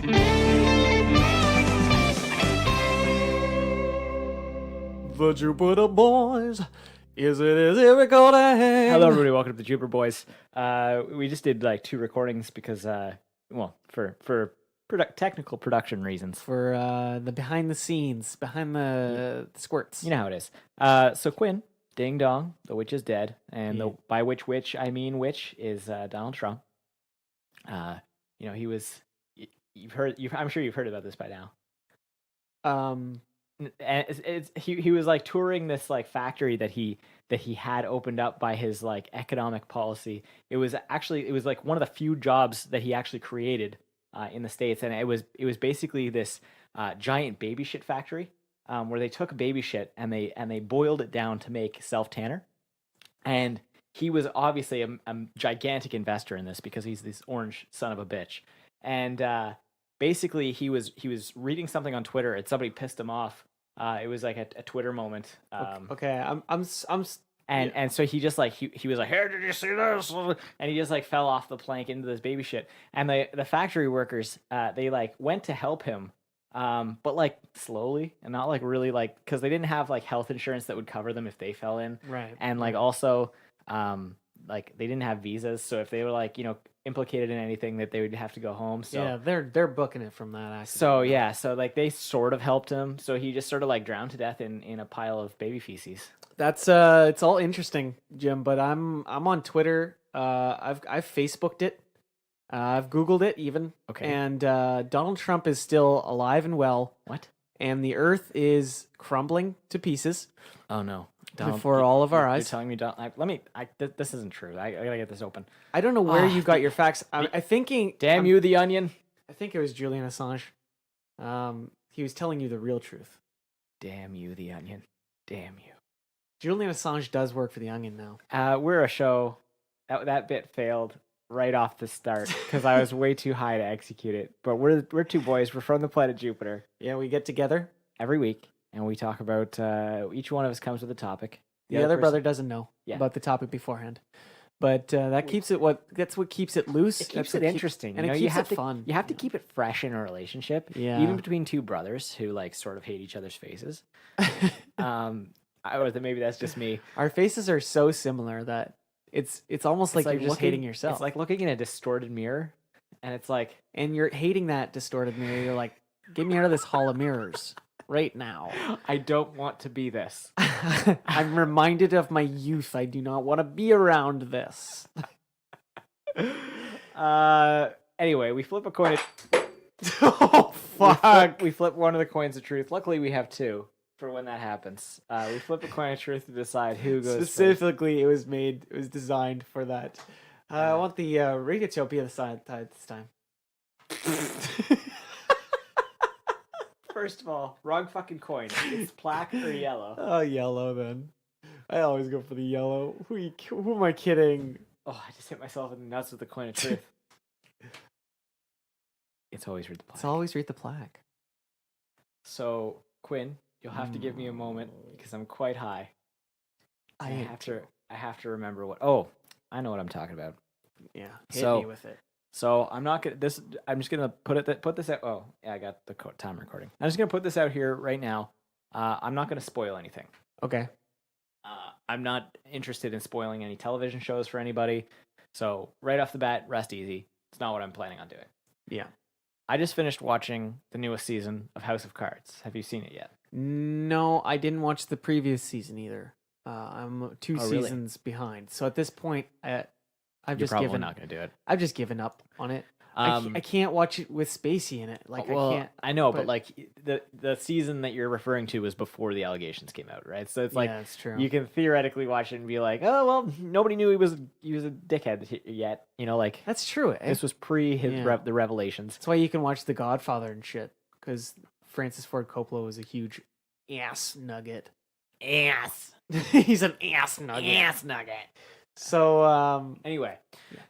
The Jupiter Boys. Is it recording? Hello, everybody. Welcome to the Jupiter Boys. We just did like 2 recordings because, for technical production reasons. For the behind the scenes, behind the squirts. You know how it is. So Quinn, ding dong, the witch is dead, and by which witch I mean witch is Donald Trump. He was. You've heard. I'm sure you've heard about this by now. And he was like touring this like factory that he had opened up by his like economic policy. It was like one of the few jobs that he actually created in the States, and it was basically this giant baby shit factory where they took baby shit and they boiled it down to make self tanner. And he was obviously a gigantic investor in this because he's this orange son of a bitch. And basically he was reading something on Twitter and somebody pissed him off. It was like a Twitter moment. Okay, And so he just like he was like, "Hey, did you see this?" And he just like fell off the plank into this baby shit. And the factory workers they like went to help him, but like slowly and not like really like because they didn't have like health insurance that would cover them if they fell in. Right. And like also like they didn't have visas, so if they were like implicated in anything, that they would have to go home. So yeah, they're booking it from that accident. So yeah, so like they sort of helped him. So he just sort of like drowned to death in a pile of baby feces. That's it's all interesting, Jim. But I'm on Twitter. I've Facebooked it. I've Googled it even. Okay. And Donald Trump is still alive and well. What? And the Earth is crumbling to pieces. Oh no! Before all of our eyes. You're telling me, this isn't true. I gotta get this open. I don't know where you got your facts. I'm thinking. Damn you, the Onion! I think it was Julian Assange. He was telling you the real truth. Damn you, the Onion! Damn you. Julian Assange does work for the Onion now. We're a show that bit failed right off the start because I was way too high to execute it. But we're 2 boys. We're from the planet Jupiter. Yeah, we get together every week. And we talk about, each one of us comes with a topic. The other brother doesn't know about the topic beforehand. But that's what keeps it loose. It keeps it interesting. And it keeps it fun. You have to keep it fresh in a relationship. Yeah. Even between 2 brothers who like sort of hate each other's faces. Maybe that's just me. Our faces are so similar that it's almost like you're just hating yourself. It's like looking in a distorted mirror. And it's like... And you're hating that distorted mirror. You're like, get me out of this hall of mirrors. Right now. I don't want to be this. I'm reminded of my youth. I do not want to be around this. Anyway, we flip a coin. Oh, fuck. We flip one of the coins of truth. Luckily, we have 2 for when that happens. We flip a coin of truth to decide who goes Specifically, first. It was designed for that. I want the Radiotopia side this time. First of all, wrong fucking coin. It's black or yellow. Oh, yellow then. I always go for the yellow. Who am I kidding? Oh, I just hit myself in the nuts with the coin of truth. It's always read the plaque. It's always read the plaque. So, Quinn, you'll have to give me a moment because I'm quite high. I have to remember what. Oh, I know what I'm talking about. Yeah, hit me with it. So I'm not gonna I'm just gonna put this out. Oh yeah, I got the time recording. I'm just gonna put this out here right now. I'm not gonna spoil anything. Okay. I'm not interested in spoiling any television shows for anybody. So right off the bat, rest easy. It's not what I'm planning on doing. Yeah. I just finished watching the newest season of House of Cards. Have you seen it yet? No, I didn't watch the previous season either. I'm 2 seasons behind. So at this point, I've just not going to do it. I've just given up on it. I can't watch it with Spacey in it. Like I can't. I know, but like the season that you're referring to was before the allegations came out, right? So it's like that's true. You can theoretically watch it and be like, oh well, nobody knew he was a dickhead yet. Like that's true. This was pre the revelations. That's why you can watch The Godfather and shit because Francis Ford Coppola was a huge ass nugget. He's an ass nugget. So anyway,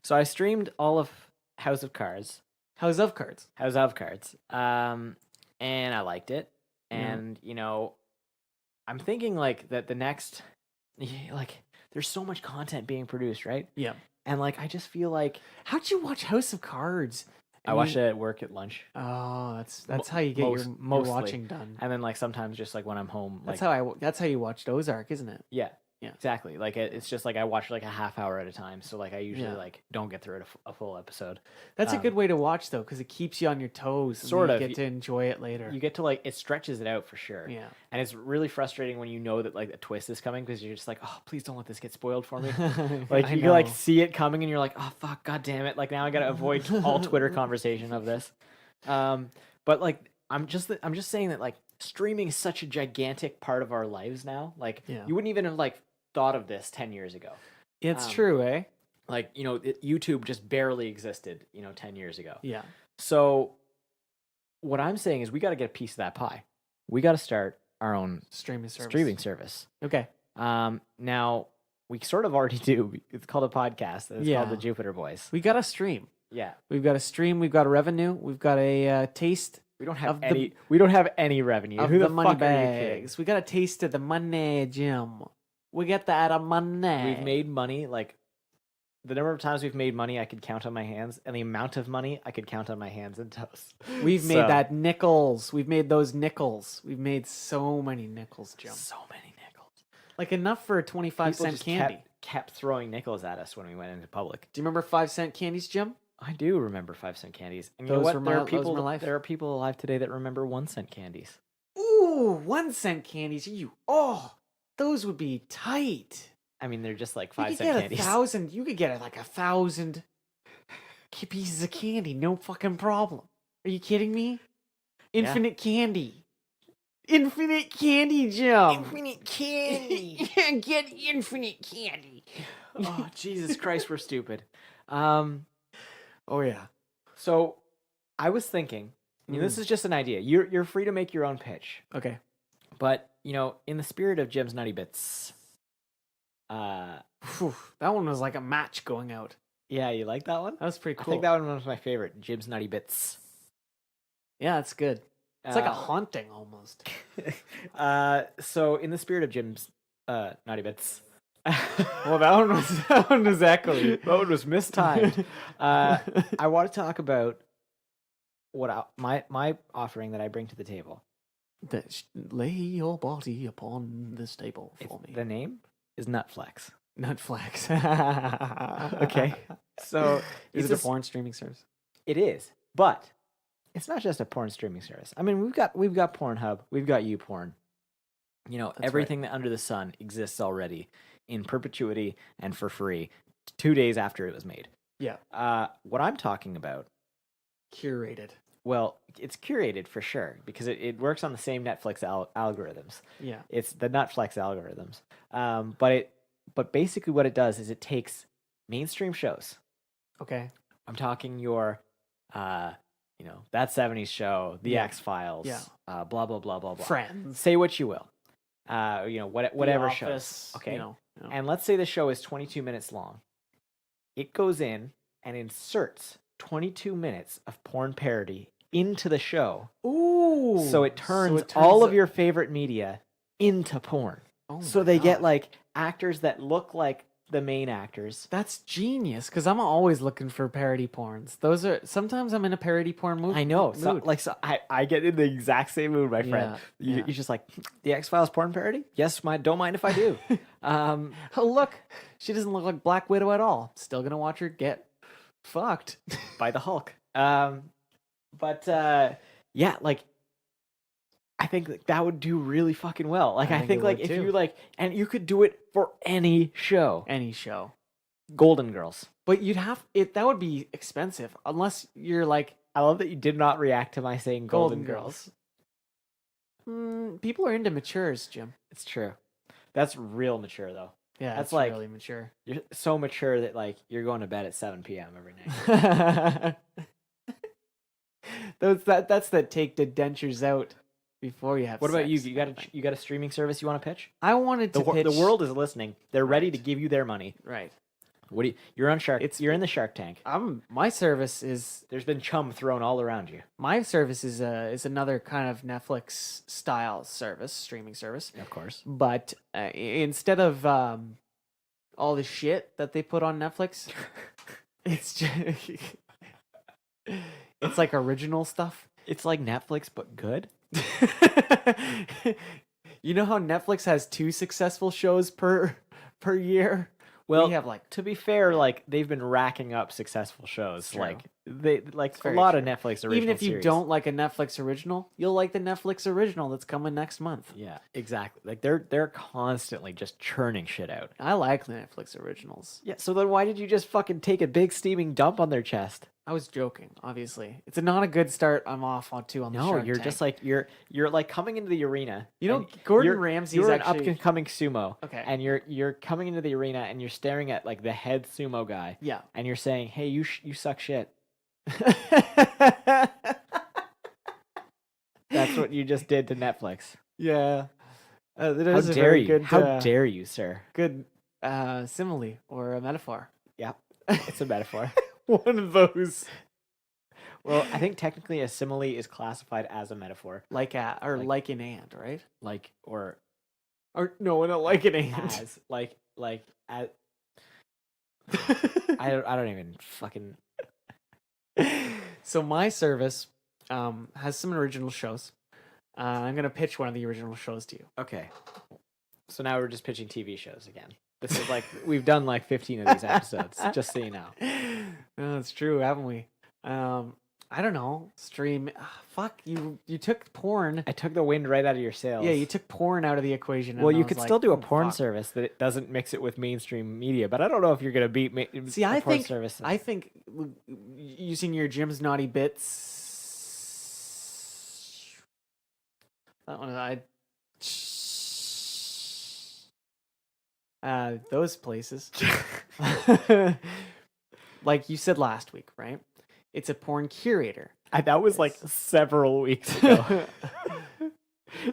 so I streamed all of House of Cards. And I liked it. And I'm thinking like that the next like there's so much content being produced, right? Yeah. And like I just feel like how'd you watch House of Cards I watch it at work at lunch, Oh, that's how you get your mostly. watching done. and then like sometimes just like when I'm home, like That's how you watched Ozark, isn't it? yeah, Yeah. exactly. Like it's just like I watch like a half hour at a time, so like I usually Yeah. like don't get through it a full episode. That's a good way to watch though, because it keeps you on your toes. And Sort then of. you get to enjoy it later. You get to like it stretches it out for sure. Yeah. And it's really frustrating when you know that like a twist is coming because you're just like, oh, please don't let this get spoiled for me. Like I you can like know. see it coming and you're like, oh fuck, god damn it! Like now I gotta avoid all Twitter conversation of this. But like I'm just saying that like streaming is such a gigantic part of our lives now. Like Yeah. you wouldn't even have like thought of this 10 years ago. It's true, eh? Like YouTube just barely existed 10 years ago. Yeah. So what I'm saying is we got to get a piece of that pie. We got to start our own Streaming service. Okay. Now we sort of already do. It's called a podcast. It's called the Jupiter Boys. We got to stream. Yeah. We've got a stream. We've got a revenue. We've got a taste. We don't have any. We don't have any revenue. Of Who the the money fuck are you kidding? bags. We got a taste of the money, Jim. We get that of money. We've made money like the number of times we've made money I could count on my hands, and the amount of money I could count on my hands and toes. We've made that nickels. We've made those nickels. We've made so many nickels, Jim. So many nickels. Like enough for a 25-cent just candy. kept throwing nickels at us when we went into public. Do you remember 5-cent candies, Jim? I do remember 5-cent candies. And you Those know were what? life. There are people alive today that remember 1-cent candies. Ooh, 1-cent candies. Those would be tight. I mean, they're just like You 5-cent could get candies. 1,000. You could get like 1,000 pieces of candy, no fucking problem. Are you kidding me? Infinite candy. Infinite candy, Jim. Infinite candy. Yeah, get infinite candy. Oh, Jesus Christ, we're stupid. Oh yeah. So I was thinking, this is just an idea. You're free to make your own pitch. Okay. But, in the spirit of Jim's Nutty Bits, Phew, that one was like a match going out. yeah, you like that one? That was pretty I cool. think that one was my favorite, Jim's Nutty Bits. Yeah, it's good. It's like a haunting almost. So in the spirit of Jim's Nutty Bits, Well, that one was echoey. that one was mistimed. I want to talk about what my offering that I bring to the table. Lay your body upon this table for me. The name is Nutflex. Nutflex. Okay, so Is it a porn streaming service? It is, but it's not just a porn streaming service. I mean, we've got Pornhub, we've got YouPorn. Everything that under the sun exists already in perpetuity and for free 2 days after it was made. Yeah. What I'm talking about, Curated. well, it's curated for sure because it works on the same Netflix algorithms. Yeah. It's the Nutflex algorithms. But basically what it does is it takes mainstream shows. Okay. I'm talking your, That 70s Show, The Yeah. X-Files, Yeah. Blah, blah, blah, blah, blah. Friends. Say what you will. Whatever The shows. Office, Okay. And let's say the show is 22 minutes long. It goes in and inserts 22 minutes of porn parody into the show. Ooh. So it turns all of your favorite media into porn. Oh So my they get God. like actors that look like the main actors. That's genius, because I'm always looking for parody porns. Sometimes I'm in a parody porn mood. I know. mood. I get in the exact same mood, my friend. Yeah, yeah. You're just like, the X-Files porn parody? Yes, don't mind if I do. Oh, look, she doesn't look like Black Widow at all. Still gonna watch her get fucked. By the Hulk. Yeah, like I think that would do really fucking well. Like I think it like would if too. you like, and you could do it for any show. Any show. Golden Girls. But that would be expensive unless you're like I love that you did not react to my saying Golden Girls. People are into matures, Jim. It's true. That's real mature though. Yeah, That's it's like- really mature. You're so mature that like you're going to bed at 7 p.m. every night. That's the take the dentures out before you have What about you? sex. You got a streaming service you want to pitch? I wanted to pitch The world is listening. They're ready to Right. give you their money. right. You're on Shark. You're in the Shark Tank. My service is There's been chum thrown all around you. is another kind of Netflix style streaming service. Of course. But instead of all the shit that they put on Netflix, it's just It's like original stuff. It's like Netflix, but good. You know how Netflix has 2 successful shows per year? Well, we have like to be fair, like they've been racking up successful shows. true. Like they like a very lot of true. Netflix original even if you series. don't like a Netflix original, you'll like the Netflix original that's coming next month. Yeah, exactly. Like they're constantly just churning shit out. I like the Netflix originals. Yeah. So then why did you just fucking take a big steaming dump on their chest? I was joking, obviously. It's not a good start. I'm off on the No, Shark you're Tank. just like you're like coming into the arena. You know, and Gordon you're- Ramsay's you're actually an up and coming sumo. Okay. And you're coming into the arena and you're staring at like the head sumo guy. Yeah. And you're saying, "Hey, you suck shit." That's what you just did to Netflix. Yeah. That How is a dare very you? good How dare you, sir? good simile or a metaphor. Yeah, it's a metaphor. One of those. Well, I think technically a simile is classified as a metaphor, Like an and, right? like or Or no, not like an and. as like as. I don't even fucking. So my service has some original shows. I'm gonna pitch one of the original shows to you. Okay. So now we're just pitching TV shows again. This is like we've done like 15 of these episodes, just so you know. No, it's true, haven't we? I don't know. Stream. Fuck you. You took porn. I took the wind right out of your sails. Yeah, you took porn out of the equation. Well, and I you was could like, still do a "Oh, porn fuck." service that it doesn't mix it with mainstream media, but I don't know if you're gonna beat See, a I porn think service. I think using your Jim's naughty bits. That one those places. Like you said last week, right? It's a porn curator. That was like several weeks ago.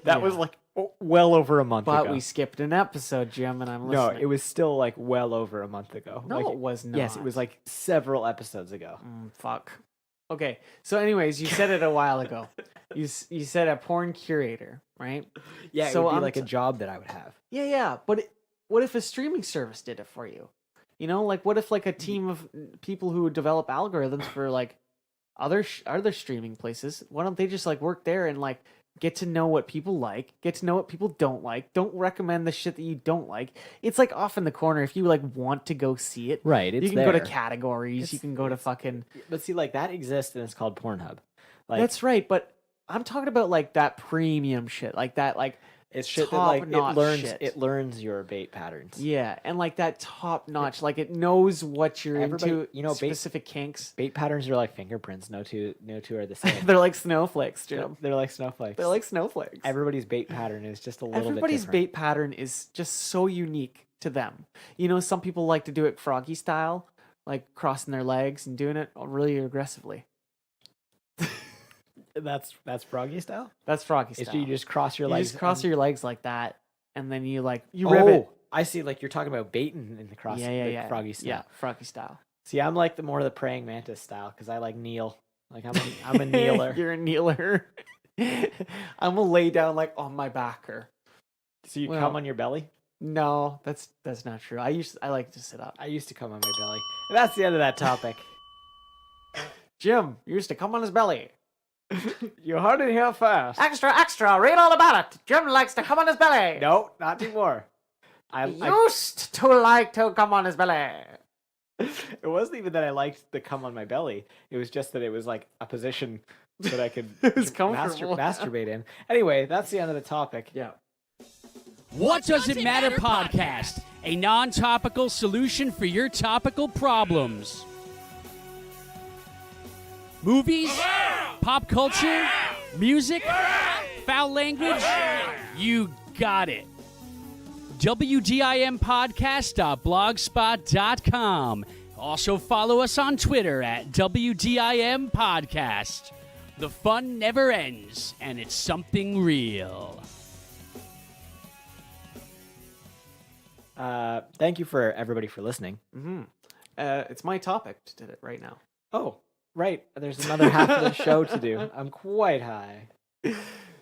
That was Yeah. like well over a month But ago. we skipped an episode, Jim, and I'm No, listening. it was still like well over a month ago. No, Like, it was not. yes, it was like several episodes ago. Fuck. Okay, so anyways, you said it a while ago. You said a porn curator, right? Yeah, So it would be I'm like a t- job that I would have. Yeah. But what if a streaming service did it for you? You know, like what if like a team of people who develop algorithms for like other streaming places? Why don't they just like work there and like get to know what people like, get to know what people don't like, don't recommend the shit that you don't like. It's like off in the corner if you like want to go see it. Right, You it's can go to there. categories, you can go to fucking But see, like that exists and it's called Pornhub. Like That's right, but I'm talking about like that premium shit, like that like it's shit that like top-notch shit. it learns your bait patterns. yeah, and like that top notch, like it knows what you're Everybody- into, you know, bait- specific kinks. Bait patterns are like fingerprints. No two are the same. They're like snowflakes, Jim. They're like snowflakes. They're like snowflakes. Everybody's bait pattern is just a little Everybody's bit different. bait pattern is just so unique to them. You know, some people like to do it froggy style, like crossing their legs and doing it really aggressively. That's froggy style. That's froggy It's style. you just cross your You legs. just cross and- your legs like that, and then you like you rib it. I see. Like you're talking about baiting in the cross. the froggy style. Yeah, froggy style. See, I'm like the more the praying mantis style because I like kneel. Like I'm a kneeler. You're a kneeler. I'm gonna lay down like on my backer. So you Well- come on your belly. No, that's not true. I like to sit up. I used to come on my belly. And that's the end of that topic. Jim used to come on his belly. You heard it here first. Extra, extra! Read all about it. Jim likes to come on his belly. No, not anymore. I Used to like to come on his belly. it wasn't even that I liked the come on my belly. It was just that it was like a position that I could It was comfortable. masturbate in. Anyway, that's the end of the topic. Yeah. What Does It Matter podcast, a non-topical solution for your topical problems. Movies, pop culture, music, foul language, you got it. WDIMpodcast.blogspot.com. Also follow us on Twitter at WDIM Podcast. The fun never ends, and it's something real. Thank you for everybody for listening. It's my topic to do it right now. Oh, right. There's another half of the show to do. I'm quite high.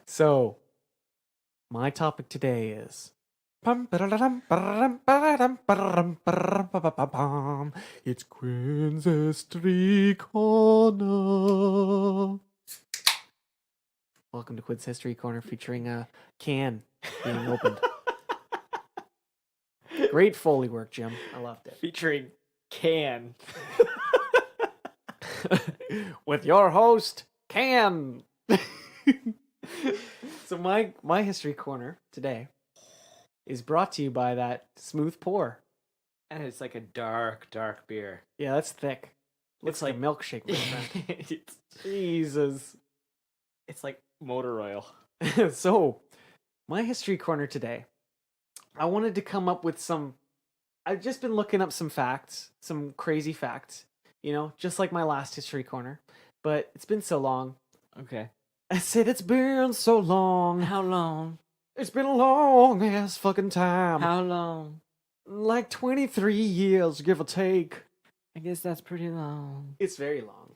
So, my topic today is It's Quinn's History Corner. Welcome to Quinn's History Corner, featuring a can being opened. Great Foley work, Jim. I loved it. Featuring Can. With your host, Can. So my history corner today is brought to you by that smooth pour. And it's like a dark, dark beer. Yeah, that's thick. Looks It's like a milkshake, my friend. Jesus. It's like motor oil. So, my history corner today, I wanted to come up with I've just been looking up some facts, some crazy facts, just like my last history corner. But it's been so long. Okay. I said it's been so long. How long? It's been a long ass fucking time. How long? Like 23 years, give or take. I guess that's pretty long. It's very long.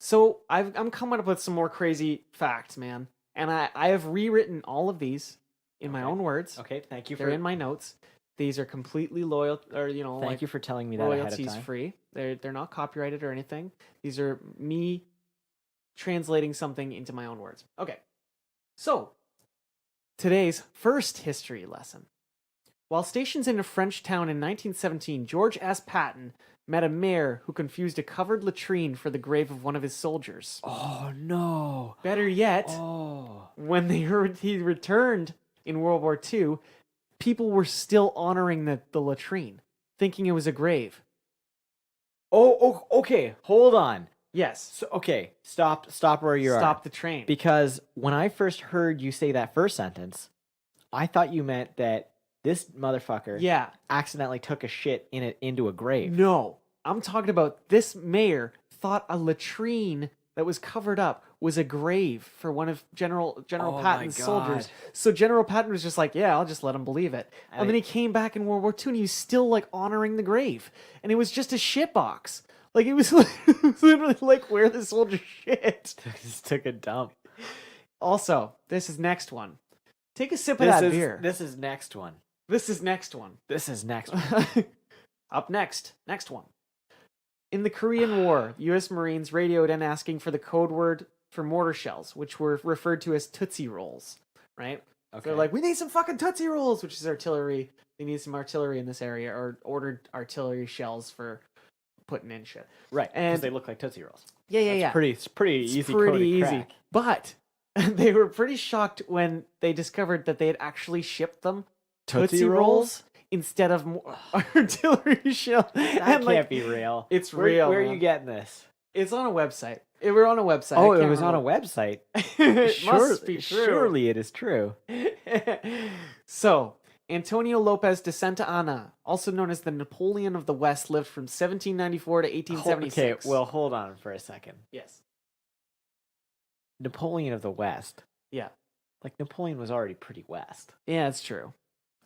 So I'm coming up with some more crazy facts, man. And I have rewritten all of these in my own words. Okay, thank you They're in my notes. These are completely loyal, or Thank you for telling me that ahead of royalties time. free. They're not copyrighted or anything. These are me translating something into my own words. Okay. So, today's first history lesson. While stationed in a French town in 1917, George S. Patton met a mayor who confused a covered latrine for the grave of one of his soldiers. Oh, no. Better yet, Oh. when he returned in World War II, people were still honoring the latrine, thinking it was a grave. Oh, okay. Hold on. Yes. So, okay, stop where you are. Stop the train. Because when I first heard you say that first sentence, I thought you meant that this motherfucker Yeah. accidentally took a shit into a grave. No. I'm talking about this mayor thought a latrine that was covered up was a grave for one of General Oh my Patton's soldiers. God. So General Patton was just like, yeah, I'll just let him believe it. And then he came back in World War II and he was still like honoring the grave. And it was just a shit box. Like it was literally like where the soldier shit. Just took a dump. Also, this is next one. Take a sip of that beer. This is next one. This is next one. This is next one. Up next one. In the Korean War, U.S. Marines radioed in asking for the code word for mortar shells, which were referred to as Tootsie Rolls, right? Okay. They're like, we need some fucking Tootsie Rolls, which is artillery. They need some artillery in this area, or ordered artillery shells for putting in shit. Right, and because they look like Tootsie Rolls. Yeah. It's pretty It's easy. pretty code to easy. crack. But they were pretty shocked when they discovered that they had actually shipped them Tootsie Rolls instead of artillery shells. That can't be real. It's Where real. are man. you getting this? It's on a website. We're on a website. Oh, I it can't was on a remember. website. It must be true. Surely it is true. So, Antonio Lopez de Santa Anna, also known as the Napoleon of the West, lived from 1794 to 1876. Okay, well, hold on for a second. Yes. Napoleon of the West. Yeah. Like, Napoleon was already pretty west. Yeah, that's true.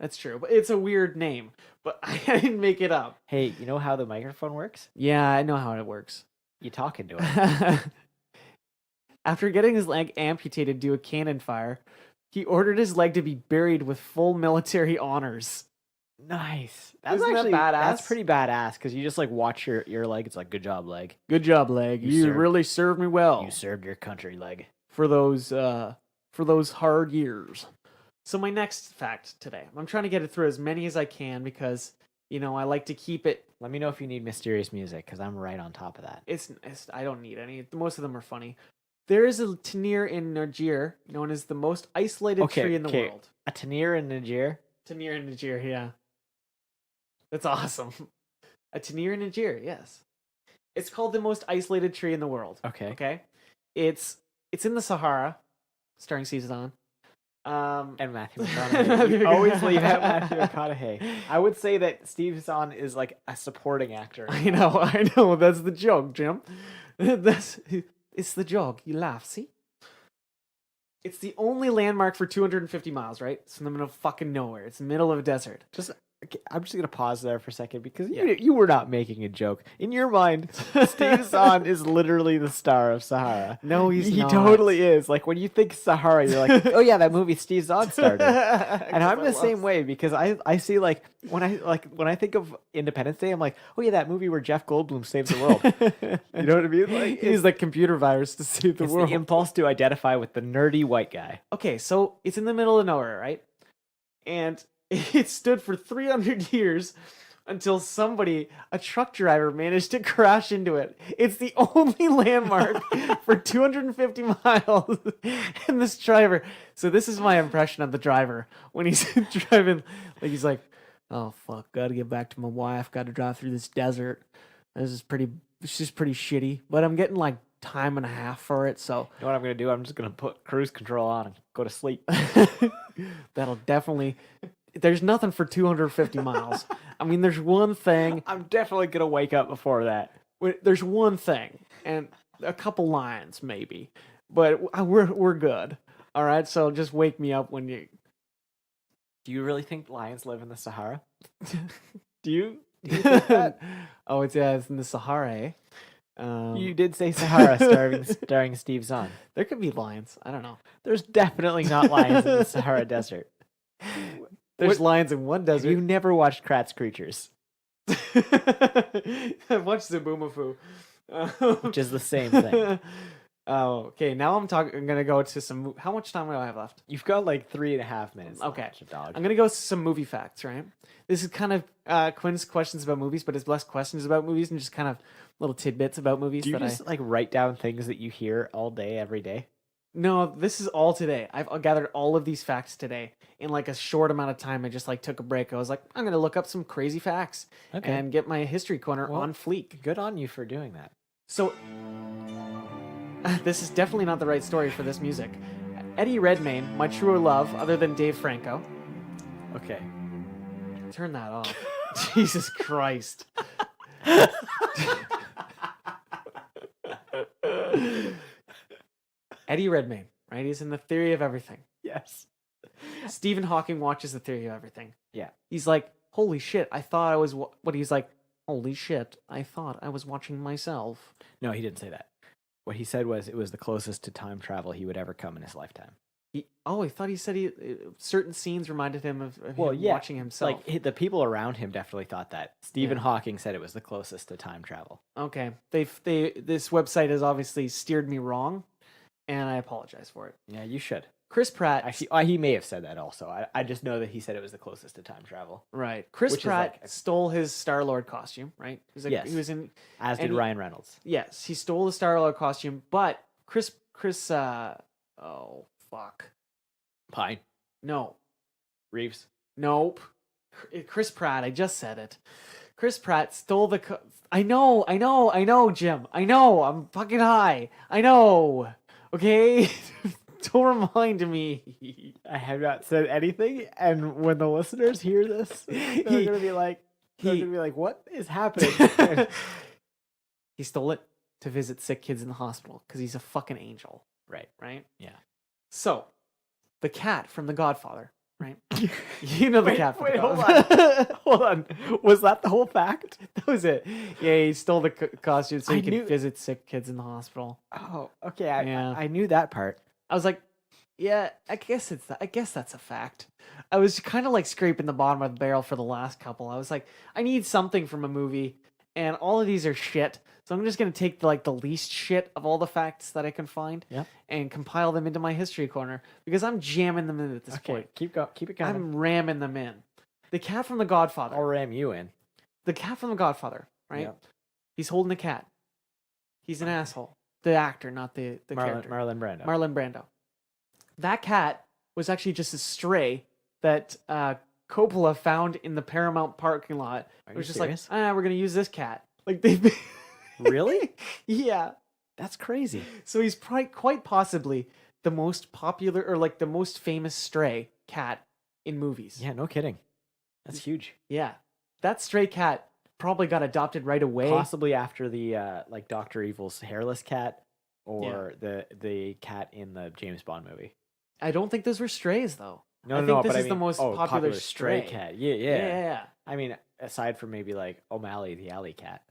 That's true. But it's a weird name. But I didn't make it up. Hey, you know how the microphone works? Yeah, I know how it works. You talk into it. After getting his leg amputated due to a cannon fire, he ordered his leg to be buried with full military honors. Nice. That's Isn't that actually badass? That's pretty badass because you just like watch your leg. It's like, good job, leg. Good job, leg. You You served- really served me well You served your country, leg. for those hard years. So my next fact today, I'm trying to get it through as many as I can because I like to keep it. Let me know if you need mysterious music because I'm right on top of that. It's I don't need any. Most of them are funny. There is a tanir in Niger known as the most isolated tree in the world. A tanir in Niger. Tanir in Niger, yeah. That's awesome. A tanir in Niger, yes. It's called the most isolated tree in the world. Okay. Okay. It's in the Sahara, starring Cezanne. And Matthew McConaughey. You always leave out Matthew McConaughey. I would say that Steve Zahn is like a supporting actor. I know. That's the joke, Jim. It's the joke. You laugh, see? It's the only landmark for 250 miles, right? It's in the middle of fucking nowhere. It's in the middle of a desert. Just Okay, I'm just gonna pause there for a second because you were not making a joke. In your mind, Steve Zahn is literally the star of Sahara. No, he's he not. totally is. Like when you think Sahara, you're like, oh yeah, that movie Steve Zahn starred in. And I'm the same way because I see like when I think of Independence Day, I'm like, oh yeah, that movie where Jeff Goldblum saves the world. You know what I mean? Like He's the computer virus to save the it's world. the impulse to identify with the nerdy white guy. Okay, so it's in the middle of nowhere, right? And it stood for 300 years until somebody, a truck driver, managed to crash into it. It's the only landmark for 250 miles. And this driver, so this is my impression of the driver when he's driving, like he's like, oh fuck, gotta get back to my wife, gotta drive through this desert. It's just pretty shitty, but I'm getting like time and a half for it, so. You know what I'm gonna do? I'm just gonna put cruise control on and go to sleep. That'll definitely. There's nothing for 250 miles. I mean, there's one thing. I'm definitely gonna wake up before that. There's one thing, and a couple lines maybe, but we're good. All right, so just wake me up when you. Do you really think lions live in the Sahara? Do you think that? Oh, it's in the Sahara. Eh? You did say Sahara starring Steve Zahn. There could be lions. I don't know. There's definitely not lions in the Sahara Desert. There's lions in one desert. You never watched Kratz Creatures, I've watched Zaboomafoo. which is the same thing. Oh, okay. Now I'm gonna go to some. How much time do I have left? You've got like 3.5 minutes. Okay. Left, dog. I'm gonna go to some movie facts. Right. This is kind of Quinn's questions about movies, but it's less questions about movies and just kind of little tidbits about movies. Do you that just like write down things that you hear all day, every day? No, this is all today. I've gathered all of these facts today in like a short amount of time. I just like took a break. I was like, I'm gonna look up some crazy facts and get my history corner on fleek. Good on you for doing that. So, this is definitely not the right story for this music. Eddie Redmayne, my true love, other than Dave Franco. Okay. Turn that off. Jesus Christ. Eddie Redmayne, right? He's in The Theory of Everything. Yes. Stephen Hawking watches The Theory of Everything. Yeah. He's like, holy shit, I thought I was... But he's like, holy shit, I thought I was watching myself. No, he didn't say that. What he said was it was the closest to time travel he would ever come in his lifetime. I thought he said certain scenes reminded him of him watching himself. Like the people around him definitely thought that. Stephen Hawking said it was the closest to time travel. Okay. This website has obviously steered me wrong, and I apologize for it. Yeah, you should. Chris Pratt. Actually, he may have said that also. I just know that he said it was the closest to time travel. Right. Chris Pratt stole his Star-Lord costume, right? Yes. He was in... As did Ryan Reynolds. Yes, he stole the Star-Lord costume, but Chris, oh, fuck. Pine. No. Reeves. Nope. Chris Pratt, I just said it. Chris Pratt stole the... I know, Jim. I know, I'm fucking high. I know. Okay? Don't remind me. I have not said anything, and when the listeners hear this, they're gonna be like, "What is happening?" He stole it to visit sick kids in the hospital because he's a fucking angel. Right. Right? Yeah. So, the cat from The Godfather, right? You know the cat from The hold Godfather. Hold on. Was that the whole fact? That was it. Yeah, he stole the costume so he could knew... visit sick kids in the hospital. Oh, okay. I knew that part. I was like, yeah, I guess that's a fact. I was kind of like scraping the bottom of the barrel for the last couple. I was like, I need something from a movie, and all of these are shit. So I'm just gonna take the least shit of all the facts that I can find, and compile them into my history corner because I'm jamming them in at this point. Keep it going. I'm ramming them in. The cat from The Godfather. I'll ram you in. The cat from The Godfather, right? Yep. He's holding a cat. He's an asshole. The actor, not the character. Marlon Brando. Marlon Brando. That cat was actually just a stray that Coppola found in the Paramount parking lot. Are it was you just serious? like, we're gonna use this cat. Like they Really? Yeah. That's crazy. So he's quite possibly the most popular or like the most famous stray cat in movies. Yeah, no kidding. That's huge. Yeah. That stray cat probably got adopted right away. Possibly after the like Dr. Evil's hairless cat or the cat in the James Bond movie. I don't think those were strays though. No, I no, think no, this but I is the mean, most popular stray cat. Yeah, Yeah, yeah. yeah, yeah. I mean, aside from maybe like O'Malley the alley cat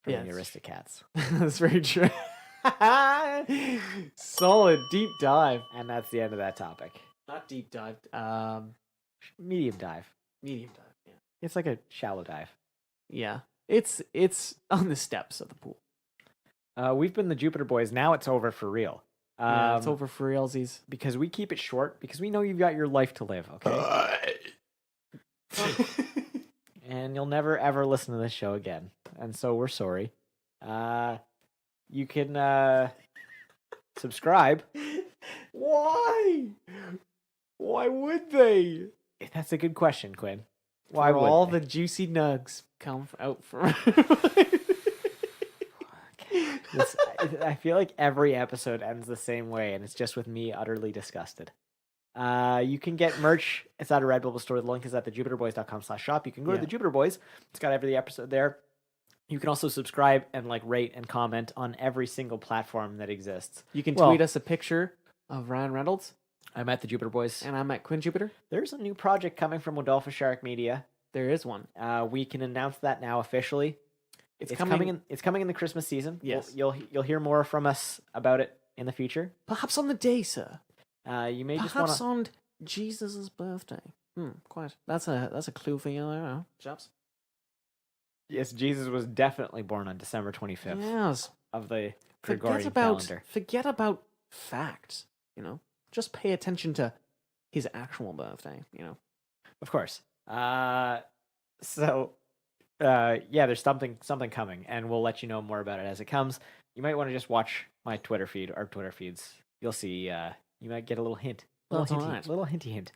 from Yeah, the it's- Aristocats. That's very true. Solid deep dive. And that's the end of that topic. Not deep dive. Medium dive. Medium dive. Yeah. It's like a shallow dive. Yeah. It's on the steps of the pool. We've been the Jupiter Boys. Now it's over for real. Yeah, it's over for realsies. Because we keep it short because we know you've got your life to live, okay? And you'll never ever listen to this show again. And so we're sorry. You can subscribe. Why? Why would they? That's a good question, Quinn. Why would all they? the juicy nugs come out from? I feel like every episode ends the same way, and it's just with me utterly disgusted. You can get merch. It's at a Redbubble store. The link is at thejupiterboys.com/shop. You can go to Yeah. the Jupiter Boys. It's got every episode there. You can also subscribe and like rate and comment on every single platform that exists. You can Well- tweet us a picture of Ryan Reynolds, I'm at the Jupiter Boys. and I'm at Quinn Jupiter. There's a new project coming from Rodolfo Shark Media. There is one. We can announce that now officially. It's coming in. It's coming in the Christmas season. Yes. You'll hear more from us about it in the future. Perhaps on the day, sir. You may just want Perhaps to. on Jesus' birthday. Quite. That's a clue for you there, chaps. Yes, Jesus was definitely born on December 25th Yes. of the Forget Gregorian about calendar. forget about facts. Just pay attention to his actual birthday. Of course. There's something coming, and we'll let you know more about it as it comes. You might want to just watch my Twitter feed, our Twitter feeds. You'll see. You might get a little hint. That's all right. Little hinty hint.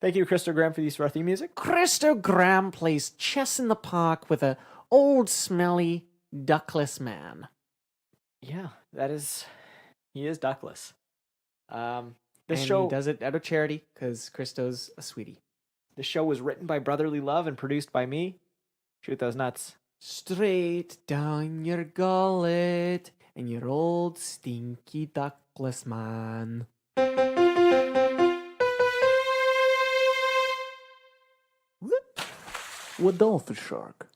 Thank you, Christo Graham, for the use of our theme music. Christo Graham plays chess in the park with a old smelly duckless man. Yeah, he is duckless. This And show he does it out of charity because Christo's a sweetie. This show was written by Brotherly Love and produced by me. Shoot those nuts. Straight down your gullet and your old stinky duckless man. Rodolpho Shark.